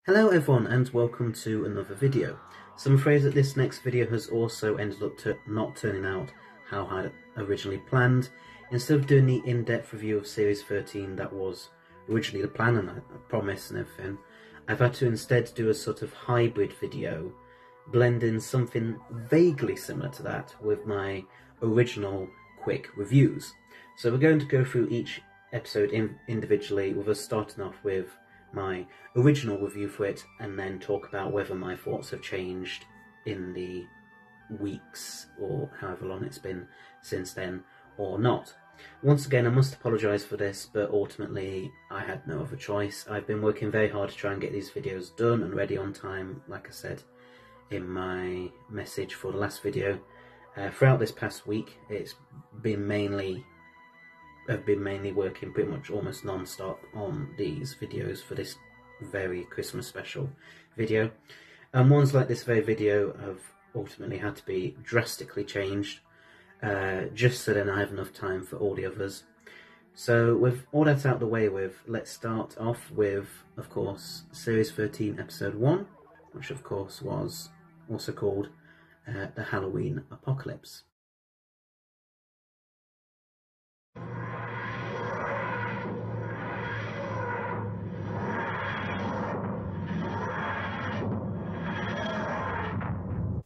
Hello everyone and welcome to another video. So I'm afraid that this next video has also ended up not turning out how I had originally planned. Instead of doing the in-depth review of Series 13 that was originally the plan and I promised and everything, I've had to instead do a sort of hybrid video, blending something vaguely similar to that with my original quick reviews. So we're going to go through each episode individually, with us starting off with my original review for it and then talk about whether my thoughts have changed in the weeks or however long it's been since then or not. Once again, I must apologise for this, but ultimately I had no other choice. I've been working very hard to try and get these videos done and ready on time, like I said in my message for the last video. Throughout this past week, I've been mainly working pretty much almost non-stop on these videos for this very Christmas special video. And ones like this very video have ultimately had to be drastically changed, just so then I have enough time for all the others. So with all that out of the way with, let's start off with, of course, Series 13 Episode 1, which of course was also called The Halloween Apocalypse.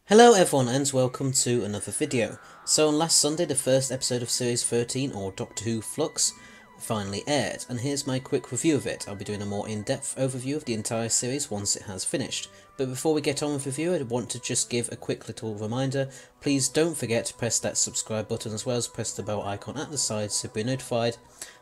Hello everyone and welcome to another video. So on last Sunday the first episode of Series 13, or Doctor Who Flux, finally aired, and here's my quick review of it. I'll be doing a more in-depth overview of the entire series once it has finished. But before we get on with the review, I want to just give a quick little reminder. Please don't forget to press that subscribe button as well as press the bell icon at the side so be notified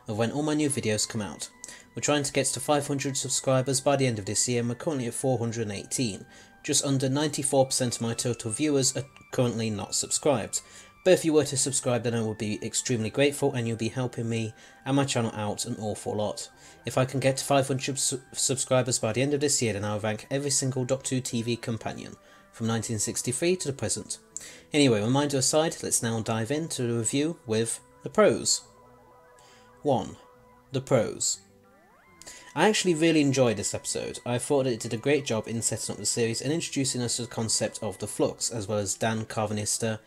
of when all my new videos come out. We're trying to get to 500 subscribers by the end of this year and we're currently at 418. Just under 94% of my total viewers are currently not subscribed. But if you were to subscribe, then I would be extremely grateful and you'll be helping me and my channel out an awful lot. If I can get to 500 subscribers by the end of this year, then I'll rank every single Doctor Who TV companion, from 1963 to the present. Anyway, reminder aside, let's now dive into the review with the pros. 1. The pros. I actually really enjoyed this episode. I thought it did a great job in setting up the series and introducing us to the concept of the Flux, as well as Dan Carvanista,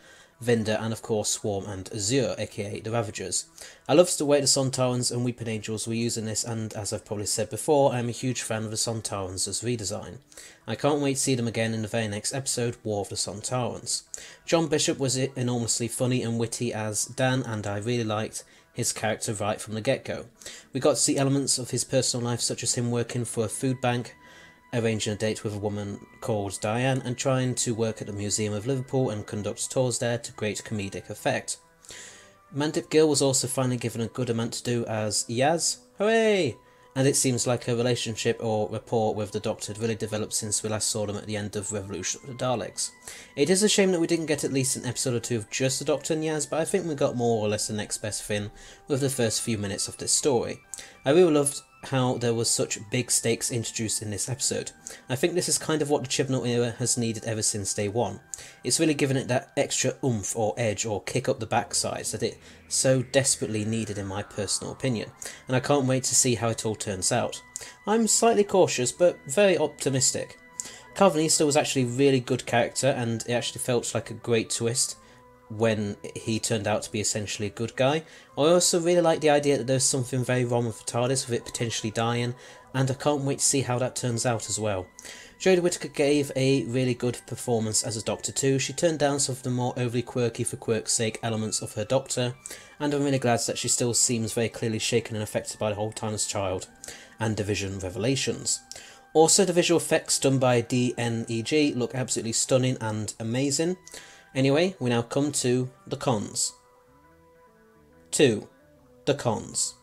Vinder, and of course Swarm and Azure, aka the Ravagers. I loved the way the Sontarans and Weeping Angels were using this, and as I've probably said before, I am a huge fan of the Sontarans as redesign. I can't wait to see them again in the very next episode, War of the Sontarans. John Bishop was enormously funny and witty as Dan, and I really liked his character right from the get-go. We got to see elements of his personal life, such as him working for a food bank, arranging a date with a woman called Diane, and trying to work at the Museum of Liverpool and conduct tours there to great comedic effect. Mandip Gill was also finally given a good amount to do as Yaz. Hooray! And it seems like a relationship or rapport with the Doctor had really developed since we last saw them at the end of Revolution of the Daleks. It is a shame that we didn't get at least an episode or two of just the Doctor and Yaz, but I think we got more or less the next best thing with the first few minutes of this story. I really loved how there was such big stakes introduced in this episode. I think this is kind of what the Chibnall era has needed ever since day one. It's really given it that extra oomph or edge or kick up the backside that it so desperately needed in my personal opinion, and I can't wait to see how it all turns out. I'm slightly cautious but very optimistic. Carvanista was actually a really good character and it actually felt like a great twist when he turned out to be essentially a good guy. I also really like the idea that there's something very wrong with the TARDIS, with it potentially dying, and I can't wait to see how that turns out as well. Jodie Whittaker gave a really good performance as a Doctor too. She turned down some of the more overly quirky for quirk's sake elements of her Doctor, and I'm really glad that she still seems very clearly shaken and affected by the whole time as child and Division revelations. Also, the visual effects done by DNEG look absolutely stunning and amazing. Anyway, we now come to the cons. 2. The cons.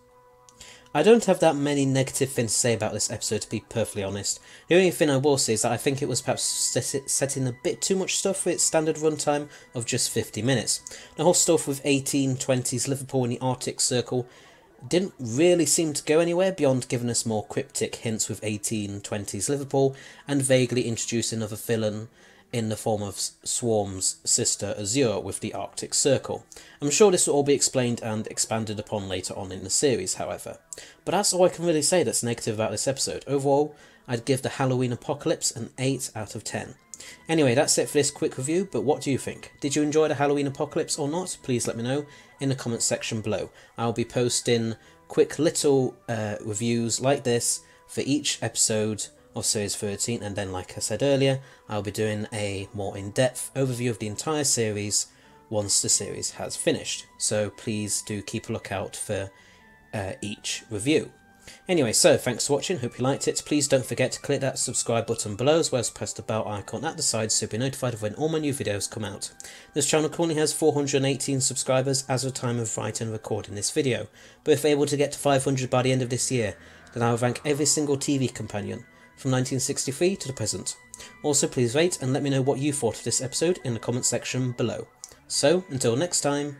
I don't have that many negative things to say about this episode, to be perfectly honest. The only thing I will say is that I think it was perhaps setting a bit too much stuff for its standard runtime of just 50 minutes. The whole stuff with 1820s Liverpool in the Arctic Circle didn't really seem to go anywhere beyond giving us more cryptic hints with 1820s Liverpool and vaguely introducing another villain in the form of Swarm's sister Azure with the Arctic Circle. I'm sure this will all be explained and expanded upon later on in the series, however. But that's all I can really say that's negative about this episode. Overall, I'd give the Halloween Apocalypse an 8 out of 10. Anyway, that's it for this quick review, but what do you think? Did you enjoy the Halloween Apocalypse or not? Please let me know in the comments section below. I'll be posting quick little reviews like this for each episode of Series 13, and then, like I said earlier, I'll be doing a more in-depth overview of the entire series once the series has finished. So please do keep a lookout for each review. Anyway, so thanks for watching, hope you liked it. Please don't forget to click that subscribe button below, as well as press the bell icon at the side so you'll be notified of when all my new videos come out. This channel currently has 418 subscribers as of the time of writing and recording this video, but if able to get to 500 by the end of this year, then I will rank every single TV companion from 1963 to the present. Also, please rate and let me know what you thought of this episode in the comment section below. So, until next time,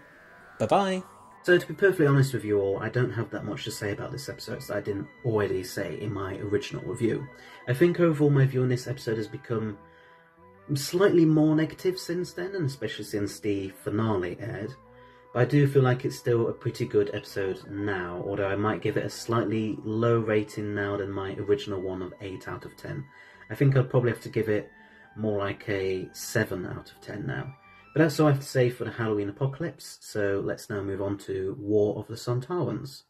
bye bye! So to be perfectly honest with you all, I don't have that much to say about this episode that I didn't already say in my original review. I think overall my view on this episode has become slightly more negative since then, and especially since the finale aired. But I do feel like it's still a pretty good episode now, although I might give it a slightly low rating now than my original one of 8 out of 10. I think I'd probably have to give it more like a 7 out of 10 now. But that's all I have to say for the Halloween Apocalypse, so let's now move on to War of the Sontarans.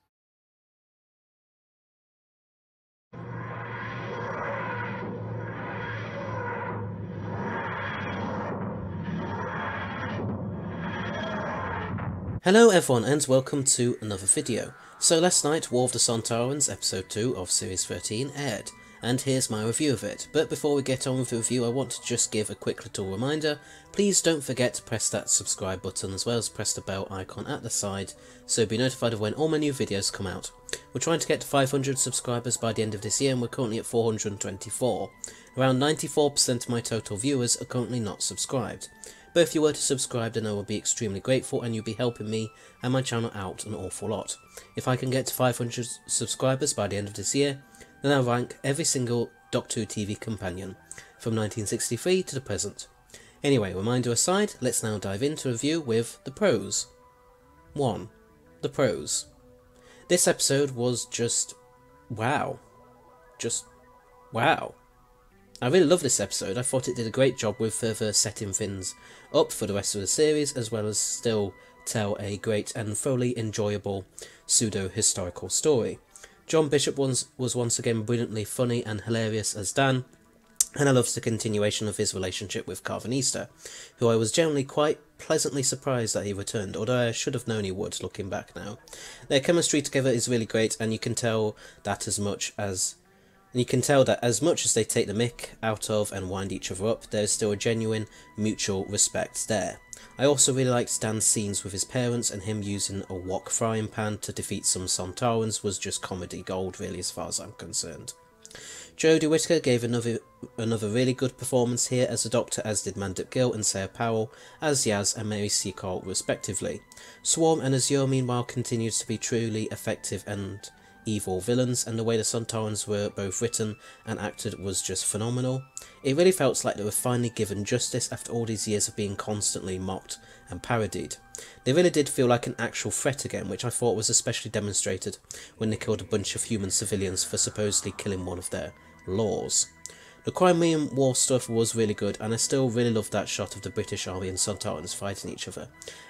Hello everyone and welcome to another video. So last night War of the Sontarans episode 2 of series 13 aired, and here's my review of it. But before we get on with the review, I want to just give a quick little reminder. Please don't forget to press that subscribe button, as well as press the bell icon at the side so you'll be notified of when all my new videos come out. We're trying to get to 500 subscribers by the end of this year, and we're currently at 424. Around 94% of my total viewers are currently not subscribed. But if you were to subscribe, then I would be extremely grateful, and you'll be helping me and my channel out an awful lot. If I can get to 500 subscribers by the end of this year, then I'll rank every single Doctor Who TV companion from 1963 to the present. Anyway, reminder aside, let's now dive into a review with the pros. 1. The pros. This episode was just wow. Just wow. I really love this episode. I thought it did a great job with further setting things up for the rest of the series, as well as still tell a great and thoroughly enjoyable pseudo-historical story. John Bishop was once again brilliantly funny and hilarious as Dan, and I loved the continuation of his relationship with Carvanista, who I was generally quite pleasantly surprised that he returned, although I should have known he would, looking back now. Their chemistry together is really great, and you can tell that as much as they take the mick out of and wind each other up, there is still a genuine mutual respect there. I also really liked Dan's scenes with his parents, and him using a wok frying pan to defeat some Sontarans was just comedy gold, really, as far as I'm concerned. Jodie Whittaker gave another really good performance here as the Doctor, as did Mandip Gill and Sarah Powell as Yaz and Mary Seacole respectively. Swarm and Azure meanwhile continued to be truly effective and evil villains, and the way the Sontarans were both written and acted was just phenomenal. It really felt like they were finally given justice after all these years of being constantly mocked and parodied. They really did feel like an actual threat again, which I thought was especially demonstrated when they killed a bunch of human civilians for supposedly killing one of their laws. The Crimean War stuff was really good, and I still really love that shot of the British Army and Sontarans fighting each other.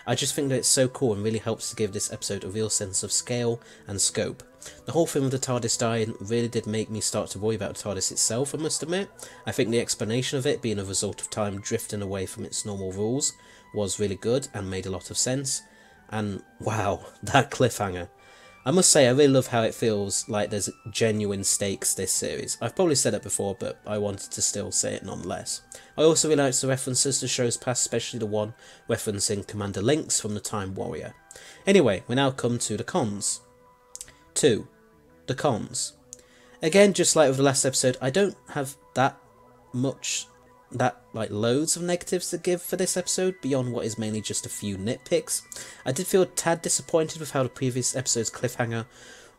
I just think that it's so cool and really helps to give this episode a real sense of scale and scope. The whole thing with the TARDIS dying really did make me start to worry about the TARDIS itself, I must admit. I think the explanation of it being a result of time drifting away from its normal rules was really good and made a lot of sense. And wow, that cliffhanger. I must say, I really love how it feels like there's genuine stakes this series. I've probably said it before, but I wanted to still say it nonetheless. I also really liked the references to shows past, especially the one referencing Commander Lynx from the Time Warrior. Anyway, we now come to the cons. 2. The cons. Again, just like with the last episode, I don't have loads of negatives to give for this episode, beyond what is mainly just a few nitpicks. I did feel a tad disappointed with how the previous episode's cliffhanger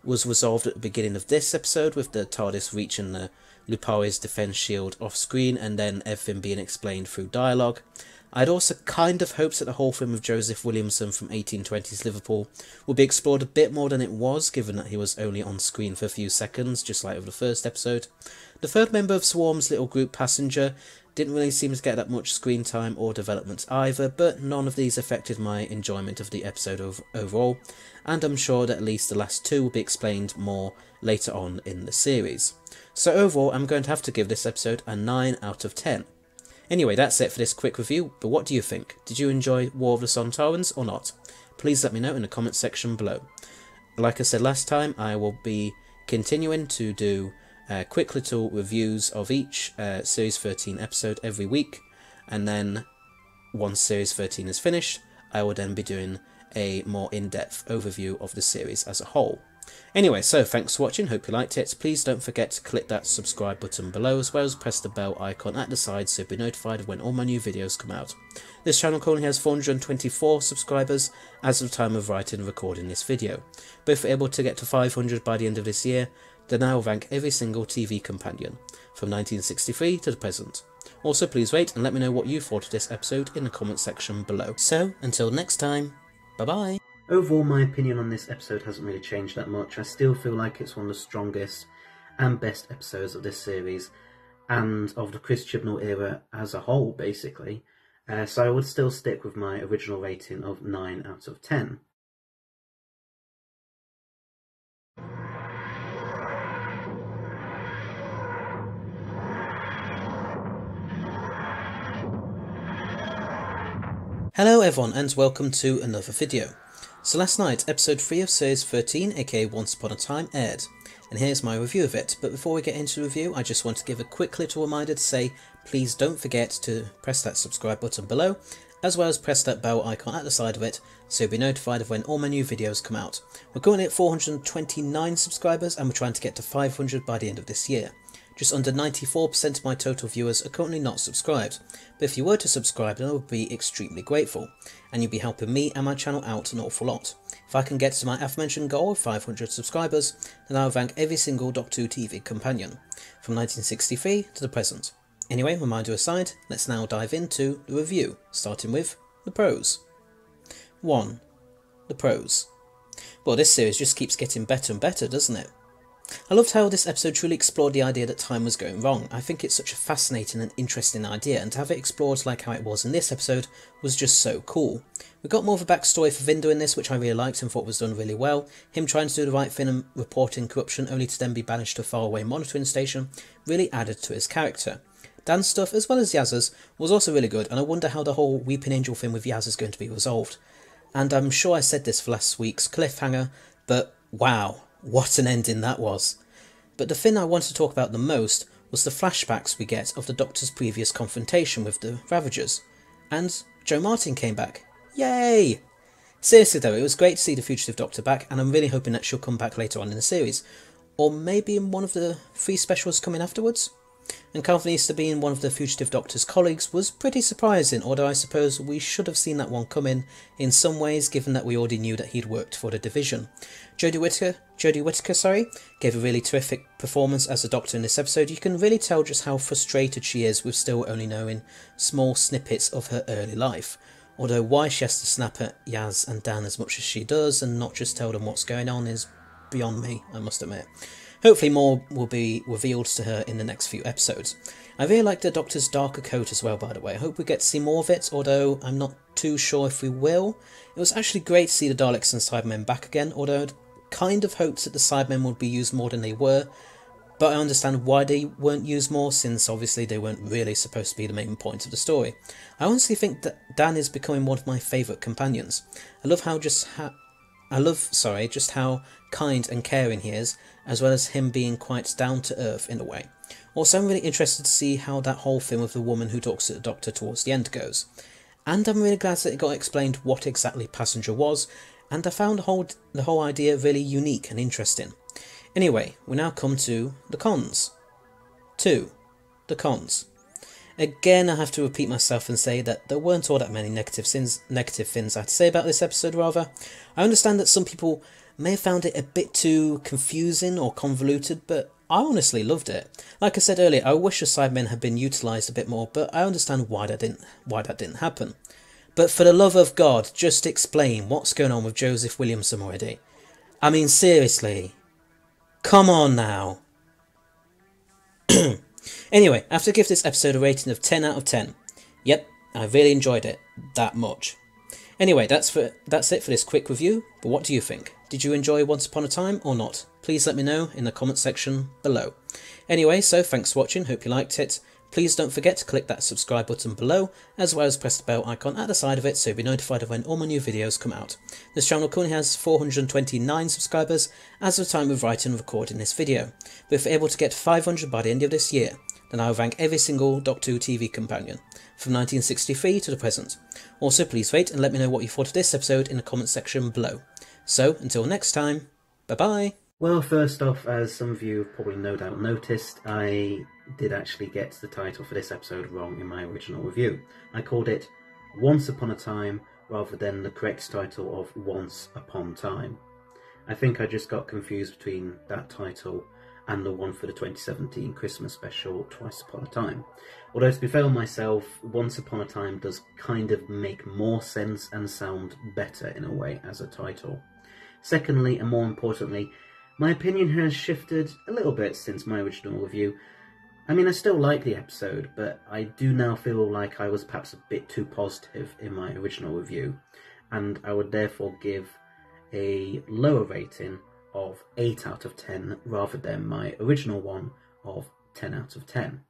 was resolved at the beginning of this episode, with the TARDIS reaching the Lupari's defense shield off screen and then everything being explained through dialogue. I'd also kind of hoped that the whole thing with Joseph Williamson from 1820s Liverpool would be explored a bit more than it was, given that he was only on screen for a few seconds, just like with the first episode. The third member of Swarm's little group, Passenger, didn't really seem to get that much screen time or development either, but none of these affected my enjoyment of the episode overall, and I'm sure that at least the last two will be explained more later on in the series. So overall, I'm going to have to give this episode a 9 out of 10. Anyway, that's it for this quick review, but what do you think? Did you enjoy War of the Sontarans or not? Please let me know in the comment section below. Like I said last time, I will be continuing to do quick little reviews of each Series 13 episode every week, and then once Series 13 is finished, I will then be doing a more in-depth overview of the series as a whole. Anyway, so thanks for watching, hope you liked it. Please don't forget to click that subscribe button below, as well as press the bell icon at the side so you'll be notified of when all my new videos come out. This channel currently has 424 subscribers as of the time of writing and recording this video, but if we're able to get to 500 by the end of this year, then I will rank every single TV companion, from 1963 to the present. Also, please rate and let me know what you thought of this episode in the comment section below. So, until next time, bye bye! Overall, my opinion on this episode hasn't really changed that much. I still feel like it's one of the strongest and best episodes of this series, and of the Chris Chibnall era as a whole, basically. So I would still stick with my original rating of 9 out of 10. Hello everyone and welcome to another video. So last night, episode 3 of series 13, aka Once Upon a Time, aired, and here's my review of it. But before we get into the review, I just want to give a quick little reminder to say, please don't forget to press that subscribe button below, as well as press that bell icon at the side of it, so you'll be notified of when all my new videos come out. We're currently at 429 subscribers, and we're trying to get to 500 by the end of this year. Just under 94% of my total viewers are currently not subscribed, but if you were to subscribe then I would be extremely grateful, and you'd be helping me and my channel out an awful lot. If I can get to my aforementioned goal of 500 subscribers, then I'll rank every single Doctor Who TV companion, from 1963 to the present. Anyway, reminder aside, let's now dive into the review, starting with the pros. 1. The pros. Well, this series just keeps getting better and better, doesn't it? I loved how this episode truly explored the idea that time was going wrong. I think it's such a fascinating and interesting idea, and to have it explored like how it was in this episode was just so cool. We got more of a backstory for Vinder in this, which I really liked and thought was done really well. Him trying to do the right thing and reporting corruption only to then be banished to a faraway monitoring station really added to his character. Dan's stuff, as well as Yaz's, was also really good, and I wonder how the whole Weeping Angel thing with Yaz is going to be resolved. And I'm sure I said this for last week's cliffhanger, but wow, what an ending that was. But the thing I wanted to talk about the most was the flashbacks we get of the Doctor's previous confrontation with the Ravagers. And Jo Martin came back. Yay! Seriously though, it was great to see the Fugitive Doctor back, and I'm really hoping that she'll come back later on in the series. Or maybe in one of the 3 specials coming afterwards? And Calvin Easter being one of the Fugitive Doctor's colleagues was pretty surprising, although I suppose we should have seen that one coming in some ways, given that we already knew that he'd worked for the Division. Jodie Whittaker, gave a really terrific performance as the Doctor in this episode. You can really tell just how frustrated she is with still only knowing small snippets of her early life. Although why she has to snap at Yaz and Dan as much as she does and not just tell them what's going on is beyond me, I must admit. Hopefully more will be revealed to her in the next few episodes. I really like the Doctor's darker coat as well, by the way. I hope we get to see more of it, although I'm not too sure if we will. It was actually great to see the Daleks and Cybermen back again, although I'd kind of hoped that the Cybermen would be used more than they were, but I understand why they weren't used more, since obviously they weren't really supposed to be the main point of the story. I honestly think that Dan is becoming one of my favourite companions. I love just how kind and caring he is, as well as him being quite down to earth in a way. Also, I'm really interested to see how that whole thing with the woman who talks to the Doctor towards the end goes. And I'm really glad that it got explained what exactly Passenger was, and I found the whole idea really unique and interesting. Anyway, we now come to the cons. 2. The cons. Again, I have to repeat myself and say that there weren't all that many negative things I had to say about this episode, rather. I understand that some people may have found it a bit too confusing or convoluted, but I honestly loved it. Like I said earlier, I wish the Cybermen had been utilised a bit more, but I understand why that didn't happen. But for the love of God, just explain what's going on with Joseph Williamson already. I mean, seriously. Come on now. Anyway, I have to give this episode a rating of 10 out of 10. Yep, I really enjoyed it. That much. Anyway, that's it for this quick review, but what do you think? Did you enjoy Once Upon a Time or not? Please let me know in the comment section below. Anyway, so thanks for watching, hope you liked it. Please don't forget to click that subscribe button below, as well as press the bell icon at the side of it so you'll be notified of when all my new videos come out. This channel currently has 429 subscribers as of the time of writing and recording this video, but if we're able to get 500 by the end of this year, then I'll rank every single Doctor Who TV companion, from 1963 to the present. Also, please rate and let me know what you thought of this episode in the comment section below. So, until next time, bye bye! Well, first off, as some of you have probably no doubt noticed, I did actually get the title for this episode wrong in my original review. I called it Once Upon a Time rather than the correct title of Once Upon Time. I think I just got confused between that title and the one for the 2017 Christmas special, Twice Upon a Time. Although, to be fair on myself, Once Upon a Time does kind of make more sense and sound better in a way as a title. Secondly, and more importantly, my opinion has shifted a little bit since my original review. I mean, I still like the episode, but I do now feel like I was perhaps a bit too positive in my original review, and I would therefore give a lower rating of 8 out of 10 rather than my original one of 10 out of 10.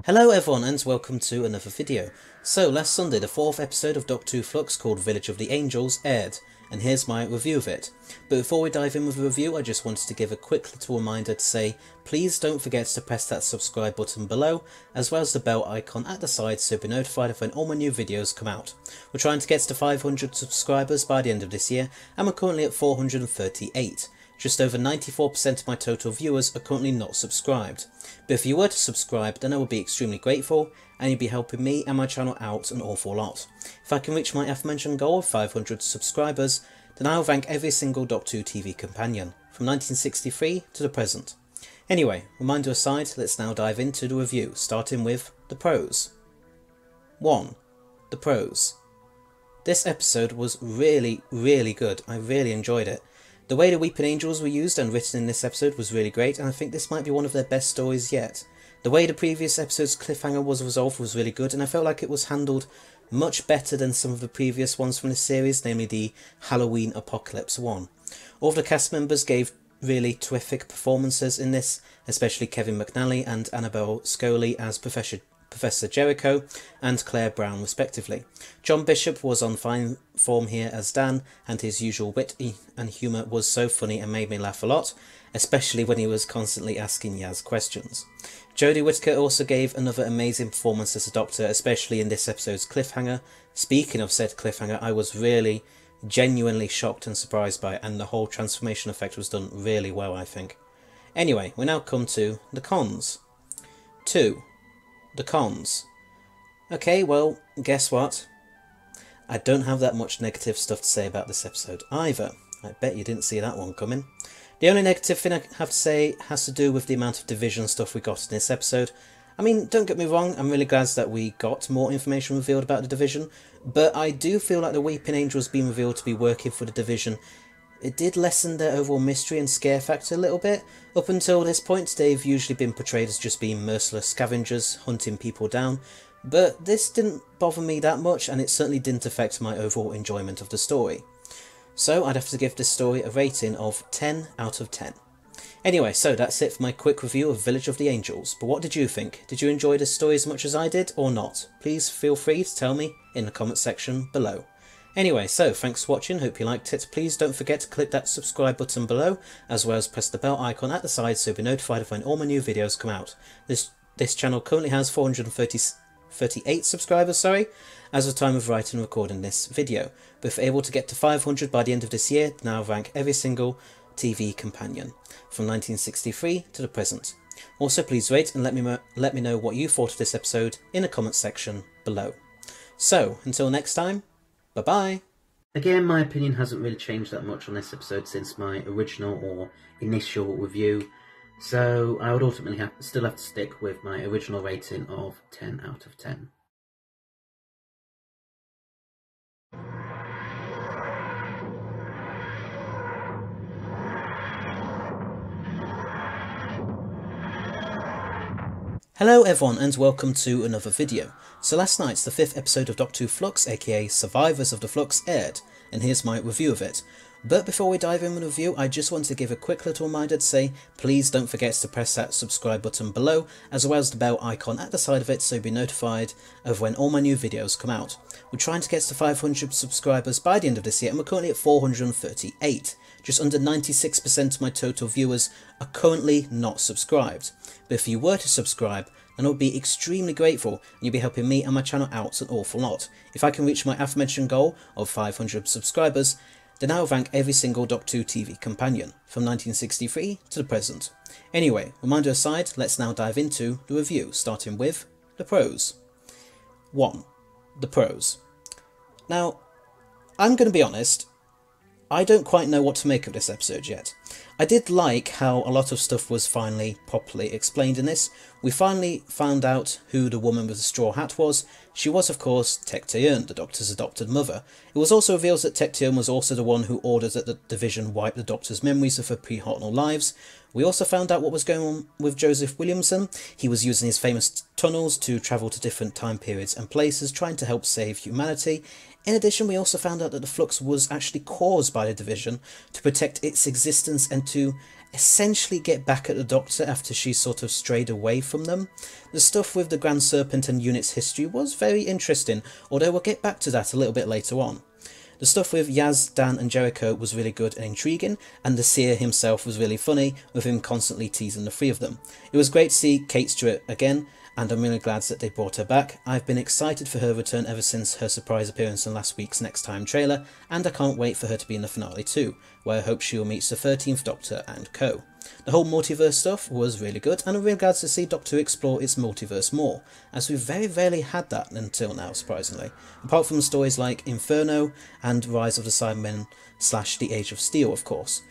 Hello everyone and welcome to another video. So last Sunday the 4th episode of Doctor Who Flux called Village of the Angels aired, and here's my review of it. But before we dive in with the review, I just wanted to give a quick little reminder to say please don't forget to press that subscribe button below, as well as the bell icon at the side so you'll be notified of when all my new videos come out. We're trying to get to 500 subscribers by the end of this year, and we're currently at 438. Just over 94% of my total viewers are currently not subscribed. But if you were to subscribe, then I would be extremely grateful, and you'd be helping me and my channel out an awful lot. If I can reach my aforementioned goal of 500 subscribers, then I'll rank every single Doctor Who TV companion, from 1963 to the present. Anyway, reminder aside, let's now dive into the review, starting with the pros. 1. The pros. This episode was really good. I really enjoyed it. The way the Weeping Angels were used and written in this episode was really great, and I think this might be one of their best stories yet. The way the previous episode's cliffhanger was resolved was really good, and I felt like it was handled much better than some of the previous ones from the series, namely the Halloween Apocalypse one. All of the cast members gave really terrific performances in this, especially Kevin McNally and Annabelle Scully as Professor Jericho and Claire Brown respectively. John Bishop was on fine form here as Dan, and his usual wit and humour was so funny and made me laugh a lot, especially when he was constantly asking Yaz questions. Jodie Whittaker also gave another amazing performance as a Doctor, especially in this episode's cliffhanger. Speaking of said cliffhanger, I was really genuinely shocked and surprised by it, and the whole transformation effect was done really well, I think. Anyway, we now come to the cons. 2. The cons. Okay, well, guess what? I don't have that much negative stuff to say about this episode either. I bet you didn't see that one coming. The only negative thing I have to say has to do with the amount of division stuff we got in this episode. I mean, don't get me wrong, I'm really glad that we got more information revealed about the division, but I do feel like the Weeping Angels being revealed to be working for the division, it did lessen their overall mystery and scare factor a little bit. Up until this point, they've usually been portrayed as just being merciless scavengers, hunting people down, but this didn't bother me that much, and it certainly didn't affect my overall enjoyment of the story. So I'd have to give this story a rating of 10 out of 10. Anyway, so that's it for my quick review of Village of the Angels, but what did you think? Did you enjoy this story as much as I did, or not? Please feel free to tell me in the comment section below. Anyway, so thanks for watching, hope you liked it. Please don't forget to click that subscribe button below, as well as press the bell icon at the side so you'll be notified of when all my new videos come out. This channel currently has 438 subscribers, as of the time of writing and recording this video. But if we're able to get to 500 by the end of this year, then I'll rank every single TV companion, from 1963 to the present. Also, please rate and let me know what you thought of this episode in the comments section below. So, until next time, bye bye! Again, my opinion hasn't really changed that much on this episode since my original or initial review, so I would ultimately still have to stick with my original rating of 10 out of 10. Hello everyone and welcome to another video. So last night's the 5th episode of Doctor Who Flux, aka Survivors of the Flux, aired, and here's my review of it. But before we dive in with the review, I just want to give a quick little reminder to say, please don't forget to press that subscribe button below, as well as the bell icon at the side of it so you'll be notified of when all my new videos come out. We're trying to get to 500 subscribers by the end of this year and we're currently at 438. Just under 96% of my total viewers are currently not subscribed. But if you were to subscribe, then I would be extremely grateful and you'll be helping me and my channel out an awful lot. If I can reach my aforementioned goal of 500 subscribers, then I will rank every single Doctor Who TV companion, from 1963 to the present. Anyway, reminder aside, let's now dive into the review, starting with the pros. 1. The pros. Now, I'm going to be honest, I don't quite know what to make of this episode yet. I did like how a lot of stuff was finally properly explained in this. We finally found out who the woman with the straw hat was. She was of course Tecteun, the Doctor's adopted mother. It was also revealed that Tecteun was also the one who ordered that the division wipe the Doctor's memories of her pre-Hartnell lives. We also found out what was going on with Joseph Williamson. He was using his famous tunnels to travel to different time periods and places, trying to help save humanity. In addition, we also found out that the Flux was actually caused by the division to protect its existence and to essentially get back at the Doctor after she sort of strayed away from them. The stuff with the Grand Serpent and Unit's history was very interesting, although we'll get back to that a little bit later on. The stuff with Yaz, Dan and Jericho was really good and intriguing, and the Seer himself was really funny, with him constantly teasing the three of them. It was great to see Kate Stewart again, and I'm really glad that they brought her back. I've been excited for her return ever since her surprise appearance in last week's Next Time trailer, and I can't wait for her to be in the finale too, where I hope she will meet the 13th Doctor and co. The whole multiverse stuff was really good, and I'm really glad to see Doctor Who explore its multiverse more, as we've very rarely had that until now, surprisingly, apart from stories like Inferno and Rise of the Cybermen / The Age of Steel, of course.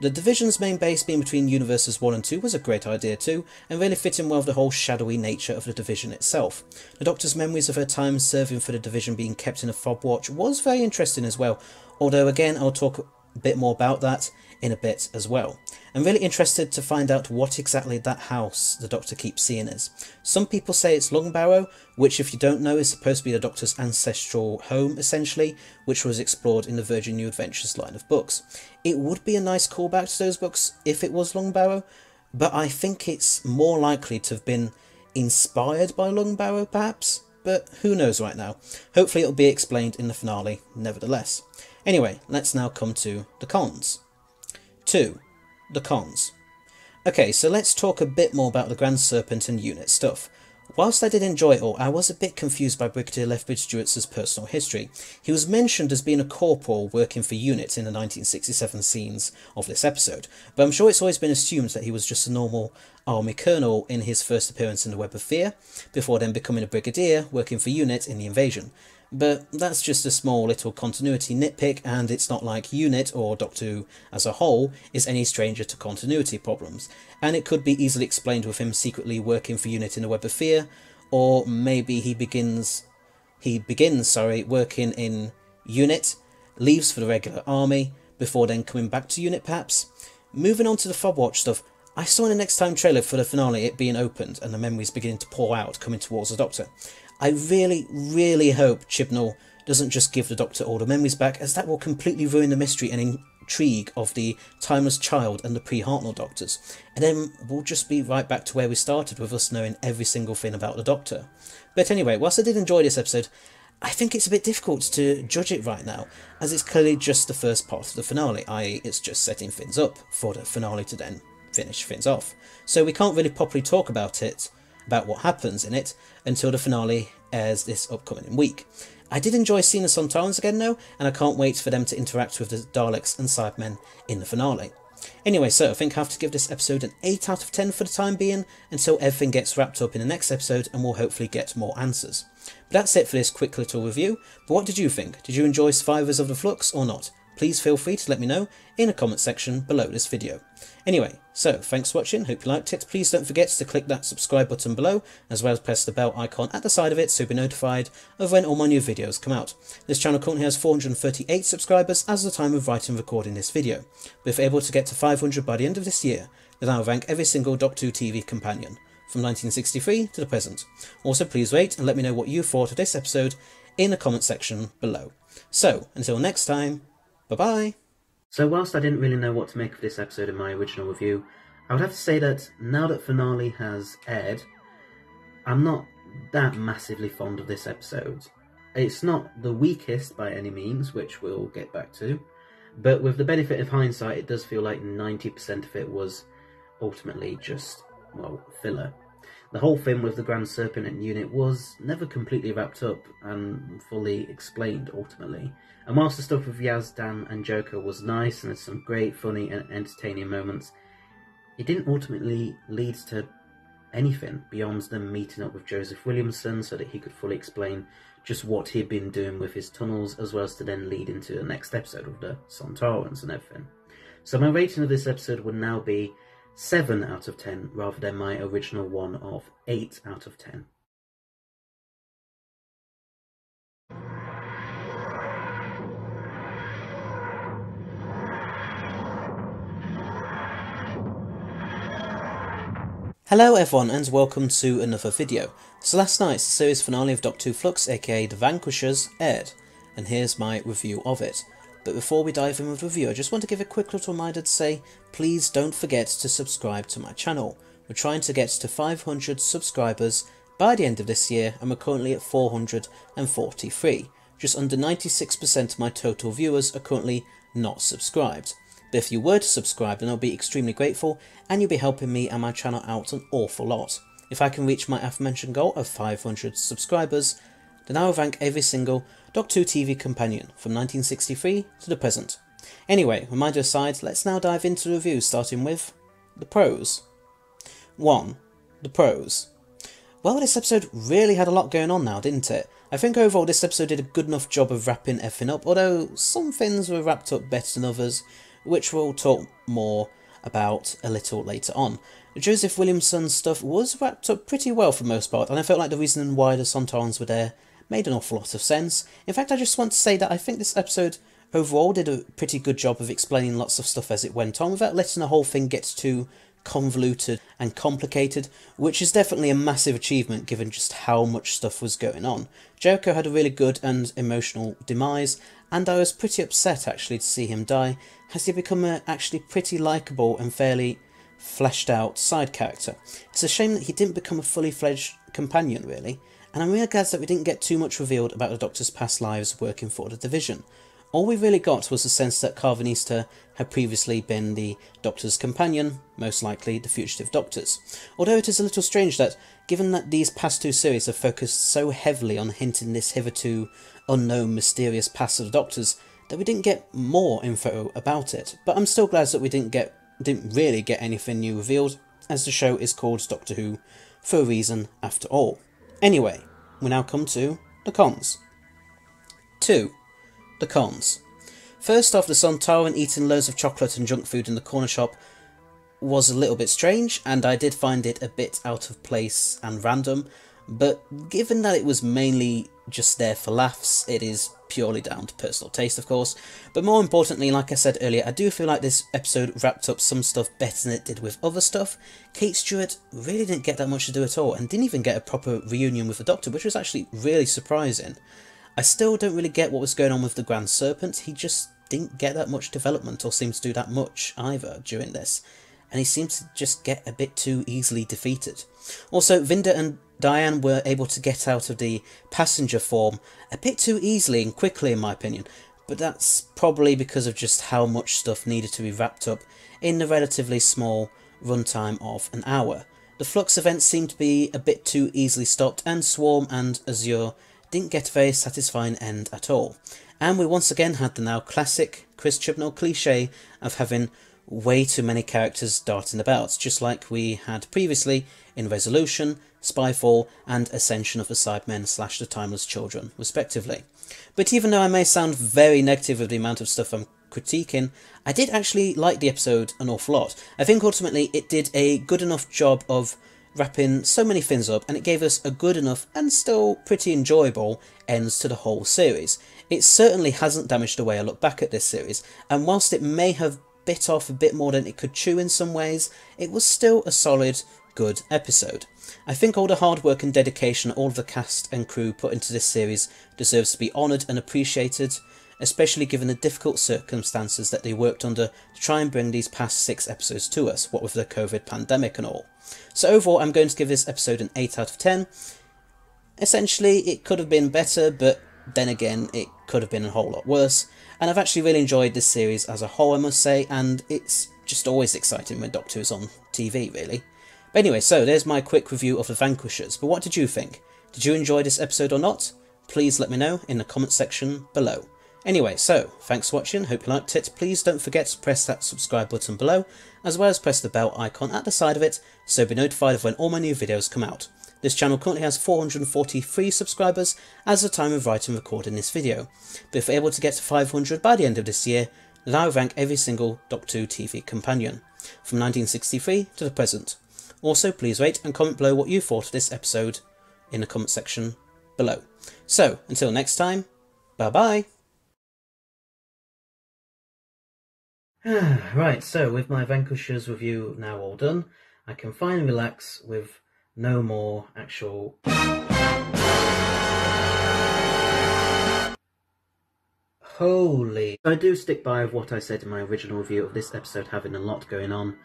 The division's main base being between universes 1 and 2 was a great idea too, and really fit in well with the whole shadowy nature of the division itself. The Doctor's memories of her time serving for the division being kept in a fob watch was very interesting as well, although again I'll talk a bit more about that in a bit as well. I'm really interested to find out what exactly that house the Doctor keeps seeing is. Some people say it's Longbarrow, which if you don't know is supposed to be the Doctor's ancestral home essentially, which was explored in the Virgin New Adventures line of books. It would be a nice callback to those books if it was Longbarrow, but I think it's more likely to have been inspired by Longbarrow perhaps, but who knows right now. Hopefully it'll be explained in the finale nevertheless. Anyway, let's now come to the cons. 2. The cons. Okay, so let's talk a bit more about the Grand Serpent and Unit stuff. Whilst I did enjoy it all, I was a bit confused by Brigadier Lethbridge Stewart's personal history. He was mentioned as being a corporal working for Unit in the 1967 scenes of this episode, but I'm sure it's always been assumed that he was just a normal army colonel in his first appearance in the Web of Fear, before then becoming a brigadier working for Unit in the Invasion. But that's just a small little continuity nitpick, and it's not like Unit, or Doctor Who as a whole, is any stranger to continuity problems, and it could be easily explained with him secretly working for Unit in the Web of Fear, or maybe he begins working in Unit, leaves for the regular army, before then coming back to Unit perhaps. Moving on to the Fobwatch stuff, I saw in the Next Time trailer for the finale it being opened and the memories beginning to pour out coming towards the Doctor. I really hope Chibnall doesn't just give the Doctor all the memories back, as that will completely ruin the mystery and intrigue of the Timeless Child and the pre-Hartnell Doctors, and then we'll just be right back to where we started with us knowing every single thing about the Doctor. But anyway, whilst I did enjoy this episode, I think it's a bit difficult to judge it right now, as it's clearly just the first part of the finale, i.e. it's just setting things up for the finale to then finish things off. So we can't really properly talk about what happens in it, until the finale airs this upcoming week. I did enjoy seeing the Sontarans again though, and I can't wait for them to interact with the Daleks and Cybermen in the finale. Anyway, so I think I have to give this episode an 8 out of 10 for the time being, until everything gets wrapped up in the next episode and we'll hopefully get more answers. But that's it for this quick little review. But what did you think? Did you enjoy Survivors of the Flux or not? Please feel free to let me know in the comment section below this video. Anyway, so thanks for watching, hope you liked it. Please don't forget to click that subscribe button below, as well as press the bell icon at the side of it so you'll be notified of when all my new videos come out. This channel currently has 438 subscribers as of the time of writing and recording this video, but if able to get to 500 by the end of this year, then I'll rank every single Doctor Who TV companion, from 1963 to the present. Also please rate and let me know what you thought of this episode in the comment section below. So, until next time, bye-bye! So whilst I didn't really know what to make of this episode in my original review, I would have to say that now that finale has aired, I'm not that massively fond of this episode. It's not the weakest by any means, which we'll get back to, but with the benefit of hindsight, it does feel like 90% of it was ultimately just, well, filler. The whole thing with the Grand Serpent and unit was never completely wrapped up and fully explained ultimately. And whilst the stuff with Yaz, Dan and Joker was nice and had some great, funny and entertaining moments, it didn't ultimately lead to anything beyond them meeting up with Joseph Williamson so that he could fully explain just what he'd been doing with his tunnels, as well as to then lead into the next episode of the Sontarans and everything. So my rating of this episode would now be 7 out of 10 rather than my original one of 8 out of 10. Hello everyone and welcome to another video. So last night the series finale of Doctor Who Flux, aka The Vanquishers, aired, and here's my review of it. But before we dive in with the review, I just want to give a quick little reminder to say, please don't forget to subscribe to my channel. We're trying to get to 500 subscribers by the end of this year, and we're currently at 443. Just under 96% of my total viewers are currently not subscribed. But if you were to subscribe, then I'll be extremely grateful, and you'll be helping me and my channel out an awful lot. If I can reach my aforementioned goal of 500 subscribers, then I will rank every single Doctor Who TV companion from 1963 to the present. Anyway, reminder aside, let's now dive into the review, starting with the pros. 1. The pros. Well, this episode really had a lot going on now, didn't it? I think overall this episode did a good enough job of wrapping everything up, although some things were wrapped up better than others, which we'll talk more about a little later on. Joseph Williamson's stuff was wrapped up pretty well for the most part, and I felt like the reason why the Sontarans were there made an awful lot of sense. In fact, I just want to say that I think this episode overall did a pretty good job of explaining lots of stuff as it went on, without letting the whole thing get too convoluted and complicated, which is definitely a massive achievement given just how much stuff was going on. Jericho had a really good and emotional demise, and I was pretty upset actually to see him die, as he become a actually pretty likeable and fairly fleshed out side character. It's a shame that he didn't become a fully fledged companion really, and I'm really glad that we didn't get too much revealed about the Doctor's past lives working for the Division. All we really got was the sense that Carvanista had previously been the Doctor's companion, most likely the fugitive Doctor's. Although it is a little strange that, given that these past two series have focused so heavily on hinting this hitherto unknown mysterious past of the Doctor's, that we didn't get more info about it. But I'm still glad that we didn't really get anything new revealed, as the show is called Doctor Who for a reason after all. Anyway, we now come to the cons. 2. The cons. First off, the Sontaran eating loads of chocolate and junk food in the corner shop was a little bit strange, and I did find it a bit out of place and random, but given that it was mainly just there for laughs, it is purely down to personal taste, of course. But more importantly, like I said earlier, I do feel like this episode wrapped up some stuff better than it did with other stuff. Kate Stewart really didn't get that much to do at all, and didn't even get a proper reunion with the Doctor, which was actually really surprising. I still don't really get what was going on with the Grand Serpent. He just didn't get that much development, or seemed to do that much either during this, and he seems to just get a bit too easily defeated. Also, Vinda and Diane were able to get out of the passenger form a bit too easily and quickly in my opinion, but that's probably because of just how much stuff needed to be wrapped up in the relatively small runtime of an hour. The Flux events seemed to be a bit too easily stopped, and Swarm and Azure didn't get a very satisfying end at all. And we once again had the now classic Chris Chibnall cliche of having way too many characters darting about, just like we had previously in Resolution, Spyfall, and Ascension of the Cybermen / the Timeless Children, respectively. But even though I may sound very negative of the amount of stuff I'm critiquing, I did actually like the episode an awful lot. I think ultimately it did a good enough job of wrapping so many things up, and it gave us a good enough and still pretty enjoyable ends to the whole series. It certainly hasn't damaged the way I look back at this series, and whilst it may have bit off a bit more than it could chew in some ways, it was still a solid, good episode. I think all the hard work and dedication all of the cast and crew put into this series deserves to be honoured and appreciated, especially given the difficult circumstances that they worked under to try and bring these past 6 episodes to us, what with the COVID pandemic and all. So overall, I'm going to give this episode an 8 out of 10. Essentially, it could have been better, but then again, it could have been a whole lot worse. And I've actually really enjoyed this series as a whole, I must say, and it's just always exciting when Doctor Who's on TV, really. But anyway, so there's my quick review of The Vanquishers, but what did you think? Did you enjoy this episode or not? Please let me know in the comment section below. Anyway, so, thanks for watching, hope you liked it. Please don't forget to press that subscribe button below, as well as press the bell icon at the side of it, so be notified of when all my new videos come out. This channel currently has 443 subscribers as of the time of writing and recording this video, but if we're able to get to 500 by the end of this year, then I will rank every single Doctor Who TV companion, from 1963 to the present. Also, please rate and comment below what you thought of this episode in the comment section below. So, until next time, bye bye! Right, so with my Vanquishers review now all done, I can finally relax with no more actual... Holy... I do stick by with what I said in my original review of this episode having a lot going on.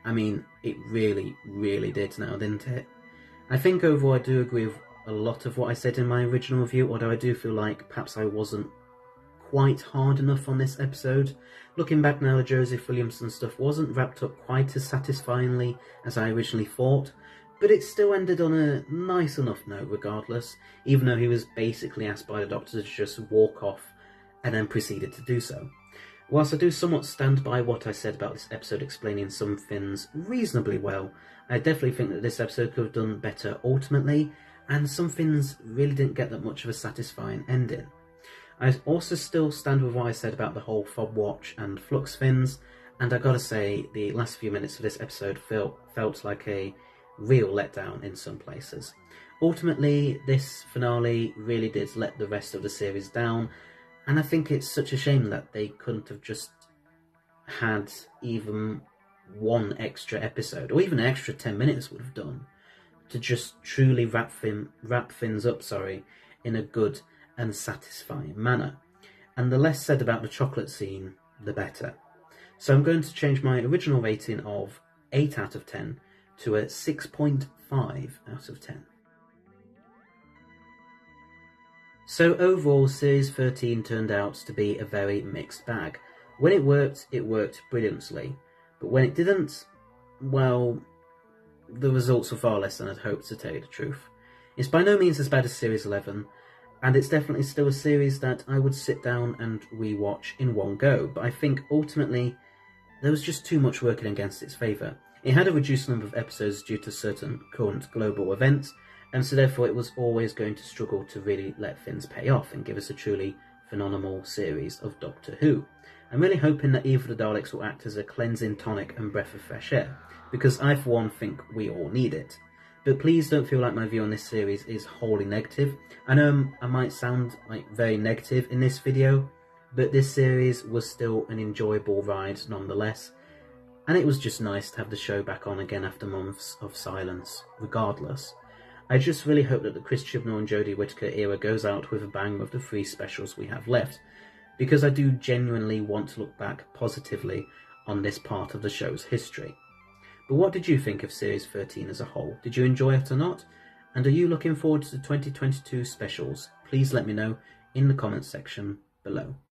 I mean, it really, really did now, didn't it? I think overall I do agree with a lot of what I said in my original review, although I do feel like perhaps I wasn't quite hard enough on this episode. Looking back now, the Joseph Williamson stuff wasn't wrapped up quite as satisfyingly as I originally thought, but it still ended on a nice enough note regardless, even though he was basically asked by the Doctor to just walk off and then proceeded to do so. Whilst I do somewhat stand by what I said about this episode explaining some things reasonably well, I definitely think that this episode could have done better ultimately, and some things really didn't get that much of a satisfying ending. I also still stand with what I said about the whole Fob Watch and Flux things, and I gotta say, the last few minutes of this episode felt like a real letdown in some places. Ultimately, this finale really did let the rest of the series down, and I think it's such a shame that they couldn't have just had even one extra episode, or even an extra 10 minutes would have done, to just truly wrap things up, in a good and satisfying manner. And the less said about the chocolate scene, the better. So I'm going to change my original rating of 8 out of 10 to a 6.5 out of 10. So overall, Series 13 turned out to be a very mixed bag. When it worked brilliantly. But when it didn't, well, the results were far less than I'd hoped, to tell you the truth. It's by no means as bad as Series 11, and it's definitely still a series that I would sit down and rewatch in one go, but I think ultimately there was just too much working against its favour. It had a reduced number of episodes due to certain current global events, and so therefore it was always going to struggle to really let things pay off and give us a truly phenomenal series of Doctor Who. I'm really hoping that either of the Daleks will act as a cleansing tonic and breath of fresh air, because I for one think we all need it. But please don't feel like my view on this series is wholly negative. I know I might sound like very negative in this video, but this series was still an enjoyable ride nonetheless, and it was just nice to have the show back on again after months of silence, regardless. I just really hope that the Chris Chibnall and Jodie Whittaker era goes out with a bang with the 3 specials we have left, because I do genuinely want to look back positively on this part of the show's history. But what did you think of Series 13 as a whole? Did you enjoy it or not? And are you looking forward to the 2022 specials? Please let me know in the comments section below.